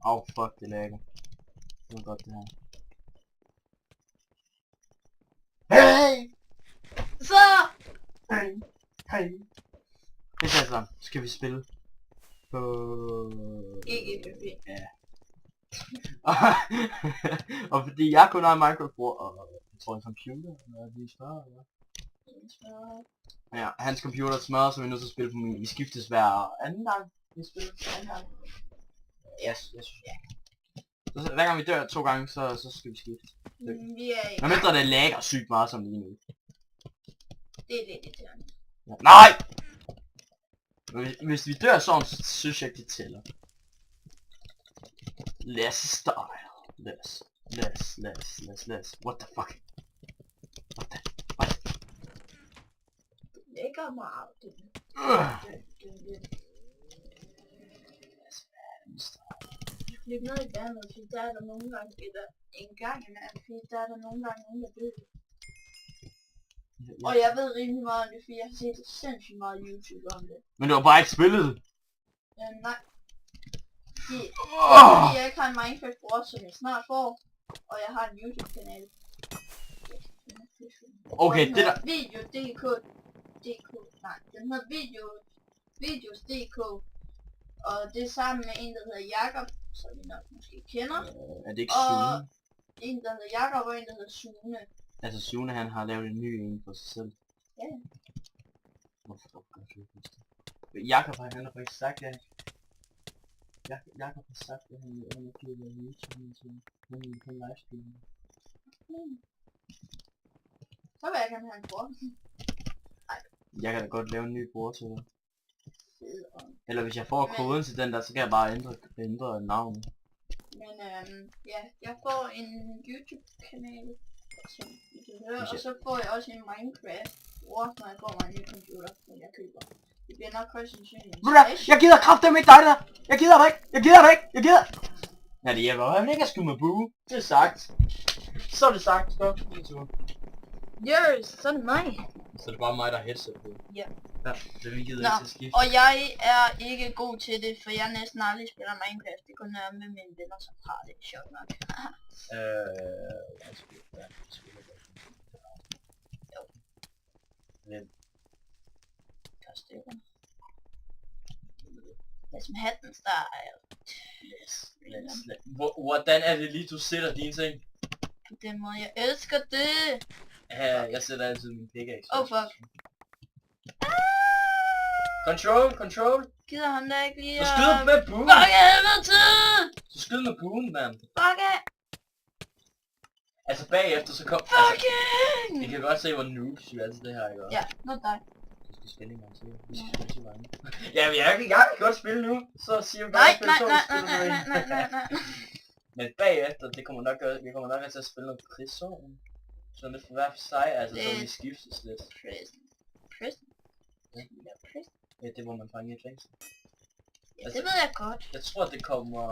Au, fuck, det lækker. Det var godt det her. Hey! Så! Hey! Det er så. Skal vi spille på... Ikke PvP. Ja. Og fordi jeg kun har en Minecraft-bror, og jeg tror en computer, når vi spørger, eller? Ja, hans computer smadrer, så vi er nødt til at spille på min. Vi skiftes hver anden gang. Vi spiller anden gang. Jeg synes, ja. Så hver gang vi dør 2 gange, så skal vi skifte. Vi er ikke. Når mindre det lagger sygt meget som lige nu. Det er lidt irriterende. Ja. Nej! Hvis vi dør sådan, så synes jeg ikke det tæller. Less style. Less. What the fuck? What? Det lægger meget. Løb ned i vandet, fordi der er der nogle gange, eller en gang imellem, fordi der er der nogle gange nogen, der ved det. Og jeg ved rimelig meget om det, fordi jeg har set sindssygt meget YouTube om det. Men du har bare ikke spillet det. Nej. Fordi jeg ikke har en Minecraft-bror, som jeg snart får, og jeg har en YouTube-kanal. Okay, det der... Video.dk. Nej, den hedder Videos.dk. Og det er sammen med en, der hedder Jakob, som I nok måske kender. Er det ikke Sune? Og en, der hedder Jakob, og en, der hedder Sune. Altså Sune, han har lavet en ny en for sig selv. Ja. Hvorfor gør du det? Jakob han har faktisk sagt, at... Jakob har sagt, at han ikke vil lave YouTube til en livestream. Så vil jeg gerne have en bror. Jeg kan da godt lave en ny bror til dig. Eller hvis jeg får koden til den der, så kan jeg bare ændre navnet. Men ja, jeg får en YouTube-kanal, som I kan høre, og så får jeg også en Minecraft-bror, når jeg får mig en ny computer, som jeg køber. Det bliver nok højst sandsynligt. Jeg gider kraftedeme ikke dig der! Jeg gider dig ikke! Ja, det hjælper. Jeg vil ikke have skyde med bue. Det er sagt. Så er det sagt. Stop. Yes, så er det mig. Så er det bare mig, der headset på. Ja. Ja, det vil gider Nå, ikke til at skifte. og jeg er ikke god til det, for jeg næsten aldrig spiller Minecraft. Det kun er med mine venner, som har det. Sjovt nok. Jeg spiller godt. Jo. Hvem? Der er stykker. Lad os med hatten style. Hvordan er det lige, du sætter dine ting? På den måde, jeg elsker det. Ja, jeg sætter altid min pickaxe. Oh fuck. Control! Gider han da ikke lige Så skyd med buen! Fuck helvede til! Så skyd med buen, mand! Fuck it! Altså bagefter så kom... Fucking! Altså, I kan godt se, hvor noobs vi altid det her, ikke også? Ja, nu er dig. Vi skal spille en gang til. Vi skal spille til vejen. Ja, men jeg kan godt spille nu. Så siger vi bare Nej. Men bagefter, det kommer nok vi kommer nok til at spille noget krigszone. Så lidt for hver for sig, altså så vi skiftes lidt. Prison? Ja. Ja, det hvor man fanger i fængsel. Ja, det ved jeg godt. Jeg tror det kommer...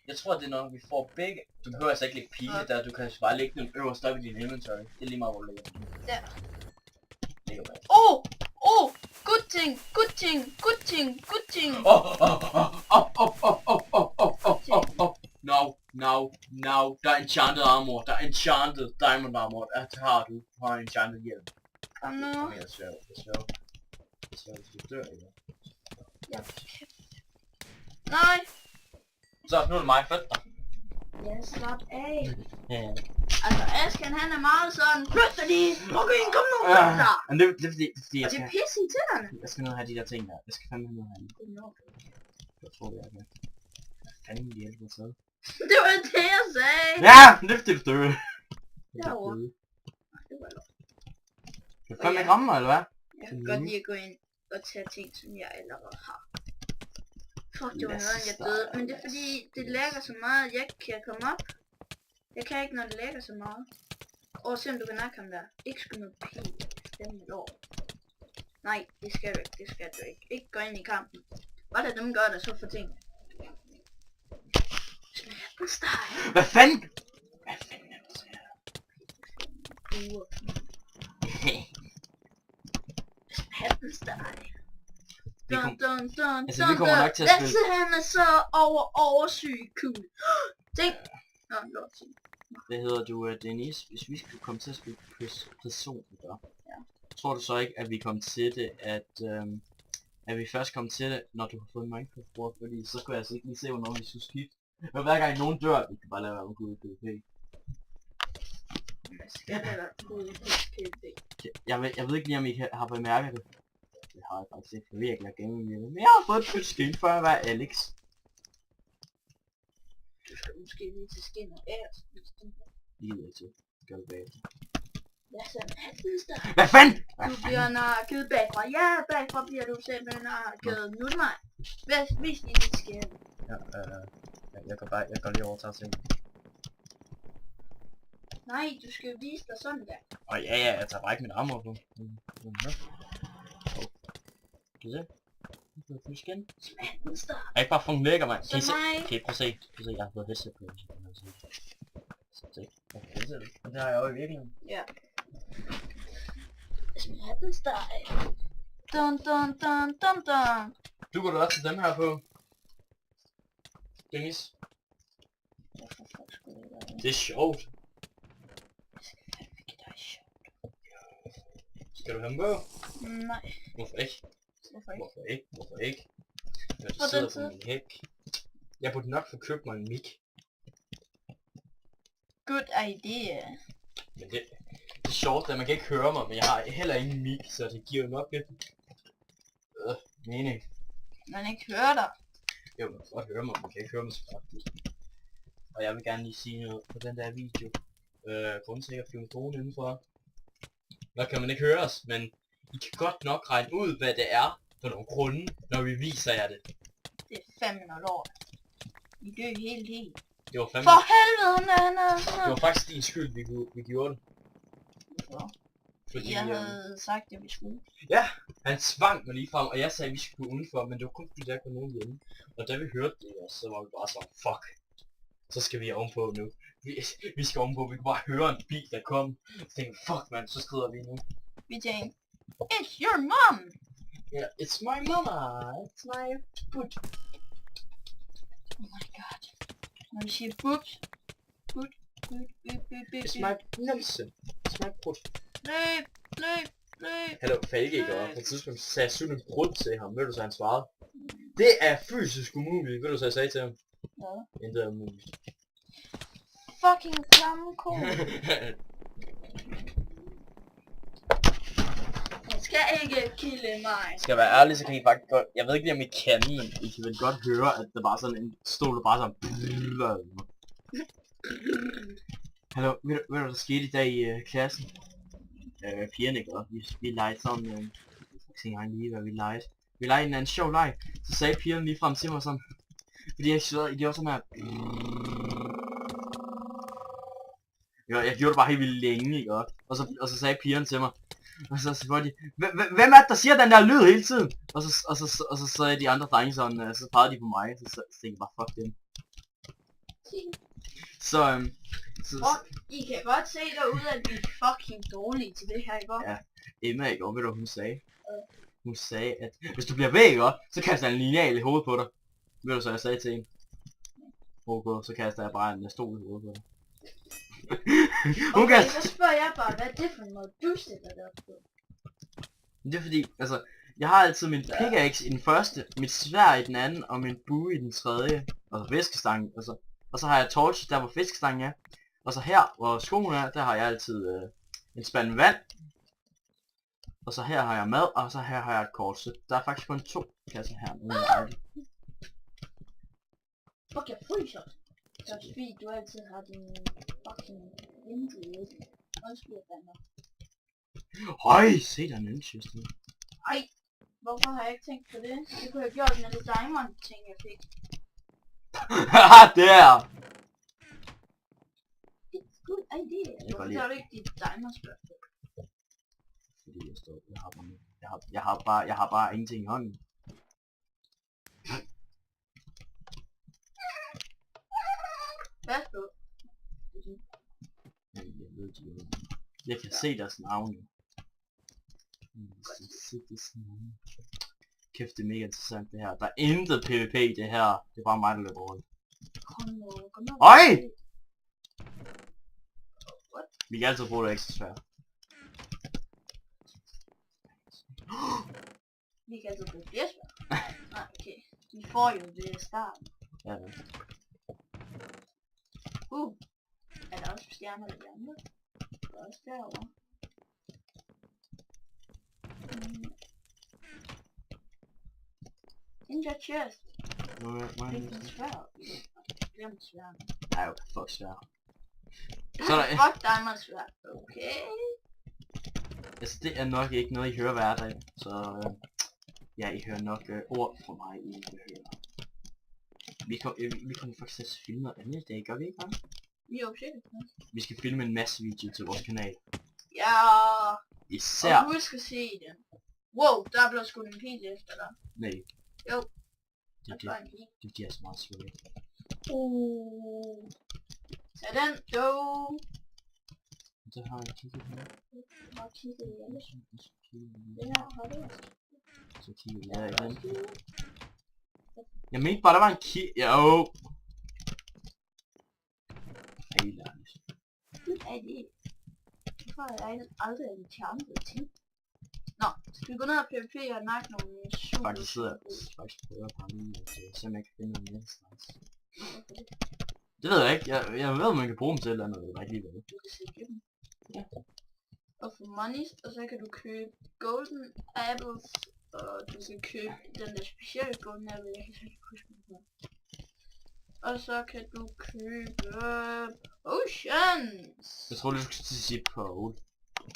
Jeg tror det er når vi får begge... Du behøver altså ikke lægge pile der, du kan bare lægge den øverst op i din inventory. Det er lige meget hvor du lægger den. Der. Lægger man. Good ting. No. Der er enchanted armor. Der er enchanted diamond armor. Der har du. Du har enchanted hjelm. Kom nu. Kom her, svær. Hvis du dør, ikke? Ja. Nej. Så nu er det mig, fedt. Ja, slap af. Ja. Altså, Asken han er meget sådan, flyt dig lige, kom nu, flyt dig. Men det er fordi Og det er pisse irriterende. Jeg skal ned og have de der ting der. Jeg skal fandme ned og have dem. Jeg tror det er det. Hvad fanden de hjælper så? Det var det, jeg sagde. Ja, det er fordi du dør. Derovre. Det var lort. Kan du fandme ikke ramme mig, eller hvad? Jeg kan godt lide at gå ind og tage ting, som jeg allerede har. Fuck, det var noget, jeg døde. Men det er fordi, det lægger så meget, at jeg ikke kan komme op. Jeg kan ikke, når det lægger så meget. Og se om du kan nakke ham der. Ikke skyde med pil. Stemme lort. Nej, det skal du ikke. Ikke gå ind i kampen. Hvad er det, dem gør, der så for ting? Hvad fanden? Hvad fanden er det så her? Hatten steg. Vi Dun, kom- dun, dun, Altså, dun, vi kommer dun. nok til at Lasse, han er så oversyg cool. Tænk. Nå, lort. Hvad hedder du, Dennis? Hvis vi skulle komme til at spille personer, Ja. tror du så ikke, at vi kom til det, at vi først kom til det, når du har fået Minecraft-bror? Fordi så skulle jeg altså ikke lige se, hvornår vi skulle skifte. Men hver gang nogen dør, vi kan bare lade være med at gå ud i PvP. Jeg skal da være god i PvP. Jeg ved ikke lige, om I har bemærket det. Det har jeg faktisk ikke, for virkelig at game med det. Men jeg har fået et skin for at være Alex. Du skal måske lige til skin og ære. Lige ved til. Gør det bagefter. Lasse, han er der. Hvad fanden? Du bliver nakket bagfra. Ja, bagfra bliver du simpelthen nakket. Nu er det mig. Vis lige dit skærm. Ja, jeg går lige over og tager ting. Nej, du skal jo vise dig sådan der. Og ja, jeg tager bare ikke min armor på. Kan du se? Du har fået skin. Smadens der. Er ikke bare fucking lækker, mand? Kan I se? Så mig. Okay, prøv at se. Prøv at se, jeg har fået headset på. Se. Okay, det ser du. Og det har jeg jo i virkeligheden. Ja. Smadens der. Dun dun dun dun dun. Du går da også til dem her på. Dennis. Hvorfor fuck skulle det være? Det er sjovt. Jeg skal fandme give dig sjovt. Skal du have dem på? Nej. Hvorfor ikke? Hvorfor ikke? Hvorfor ikke? Hvorfor ikke? Når du På den sidder på side. min hæk. Jeg burde nok få købt mig en mic. Good idea. Men det er sjovt, at man kan ikke høre mig, men jeg har heller ingen mic, så det giver jo nok lidt mening. Man ikke hører dig. Jo, man kan godt høre mig, man kan ikke høre mig så kraftigt. Og jeg vil gerne lige sige noget på den der video. Grunden til at jeg har mikrofonen indenfor. Der kan man ikke høre os, men I kan godt nok regne ud, hvad det er for nogle grunde, når vi viser jer det. Det er fandme noget lort. Vi dør helt. Det var fandme... For helvede, Nana! Det var faktisk din skyld, vi gjorde det. Hvorfor? Fordi Jeg havde sagt, at vi skulle. han tvang mig lige frem, og jeg sagde, at vi skulle gå udenfor, men det var kun fordi der ikke var nogen hjemme. Og da vi hørte det, så var vi bare sådan, fuck. Så skal vi ovenpå nu. Vi skal ovenpå, vi kunne bare høre en bil, der kom. Så tænkte vi, fuck man, så skrider vi nu. Vi tænkte, it's your mom! Yeah, it's my mama, it's my foot. Oh my god. Når vi siger boobs. It's my Nelson. It's my foot. Løb. Hallo, Falke ikke, og på et tidspunkt sagde jeg sådan en brud til ham, ved du så han svarede. Det er fysisk umuligt, ved du så jeg sagde til ham. Hvad? Intet er umuligt. Fucking klamme ko. Han skal ikke kille mig. Skal jeg være ærlig, så kan I faktisk godt... Jeg ved ikke lige om I kan, men I kan vel godt høre, at der bare sådan en stol, der bare sådan... Hallo, ved du hvad der skete i dag i klassen? Pigerne gør. Vi legede sådan... Jeg skal ikke engang lige, hvad vi legede. Vi legede en anden sjov leg. Så sagde pigerne lige frem til mig sådan... Fordi de var sådan her... Jeg gjorde det bare helt vildt længe, ikke? Og så sagde pigerne til mig... Og så spurgte de, hvem er det, der siger den der lyd hele tiden? Og så sagde de andre drenge sådan, så pegede de på mig, så tænkte jeg bare, fuck dem. Så, I kan godt se derude, at vi er fucking dårlige til det her, ikke? Ja. Emma, ikke? Ved du, hvad hun sagde? Hun sagde, at hvis du bliver væk, ikke? Så kaster jeg en lineal i hovedet på dig. Ved du så, jeg sagde til hende? Okay, så kaster jeg bare en stol i hovedet på dig. Okay, så spørger jeg bare, hvad er det for noget, du sætter der på? Det er fordi, altså, jeg har altid min pickaxe i den første, mit sværd i den anden, og min bue i den tredje, altså fiskestangen, og så har jeg torch der hvor fiskestangen er, og så her hvor skoen er, der har jeg altid en spand vand, og så her har jeg mad, og så her har jeg et kort, så der er faktisk kun 2 kasser her. Fuck, jeg fryser. Det er fordi, du altid har din fucking vindue i det. Undskyld, jeg bander. Høj, se der er en ønskjøst. Ej, hvorfor har jeg ikke tænkt på det? Det kunne jeg have gjort med det diamond ting, jeg fik. Haha, der! It's good idea. Hvorfor tager du ikke dit diamond spørgsmål? Fordi jeg har bare ingenting i hånden. Hvad så? Jeg kan se deres navne. kæft, det er mega interessant det her. Der er intet PvP i det her. Det er bare mig, der løber rundt. Kom nu. Øj! What? Vi kan altid bruge det ekstra svært. Vi kan altid bruge flere svær. Nej, okay. De får jo det i starten. Ja. Er der også stjerner i de andre? Der er også derovre. Ninja chest. Det er svært. Glem svært. Nej, okay, fuck svært. Så er der... Fuck diamond svært. Okay. Altså, det er nok ikke noget, I hører hver dag. Så ja, I hører nok ord fra mig, I ikke hører. Vi kommer faktisk til at filme noget andet i dag, gør vi ikke, hva'? Jo, sikkert. Vi skal filme en masse video til vores kanal. Ja. Især... Og husk at se den. Wow, der er blevet skudt en pil efter dig. Nej. Jo. Det er så meget svært. Tag den, go. Så har jeg kigget her. Jeg har kigget igen. Det her har det også. Så kigger vi der igen. Jeg mente bare, der var en Jo! Helt ærligt. Det er det. Jeg tror, jeg aldrig er en charme ting. Nå, skal vi gå ned og PvP og nakke nogle super... Faktisk sidder jeg faktisk prøver på lige at se om jeg kan finde noget mere slags. Det ved jeg ikke. Jeg ved, om man kan bruge dem til et eller andet, eller ikke lige ved. Du kan se dem. Ja. Og få monies, og så kan du købe golden apples, og du kan købe den der specielle golden apple, jeg kan slet ikke huske den. Og så kan du købe oceans. Jeg tror lige, du skal sige pole.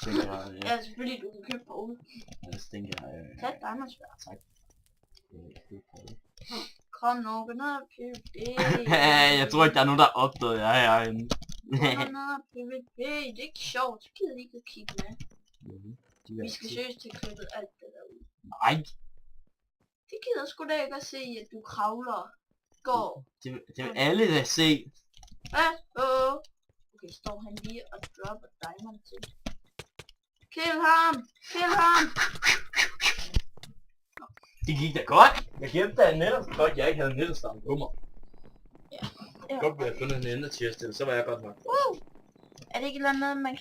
Tænker jeg, Ja, selvfølgelig du kan købe pole. Ja, så tænker jeg... Tag diamondsværd. Tak. Kom nu, gå ned og PvP. Jeg tror ikke, der er nogen, der har opdaget jer herinde. Gå ned og PvP, det er ikke sjovt, så gider de ikke at kigge med. Vi skal seriøst til klippet alt det der ud. Nej. Det gider sgu da ikke at se, at du kravler. Gå. Det vil alle da se. Hvad? Okay, står han lige og dropper diamond til. Kill ham! Kill ham! Det gik da godt. Jeg gemte da en netop godt, jeg ikke havde en netterstamme på mig. Ja. Godt, at jeg havde fundet en enderchest, så var jeg godt nok. Er det ikke et eller andet, man kan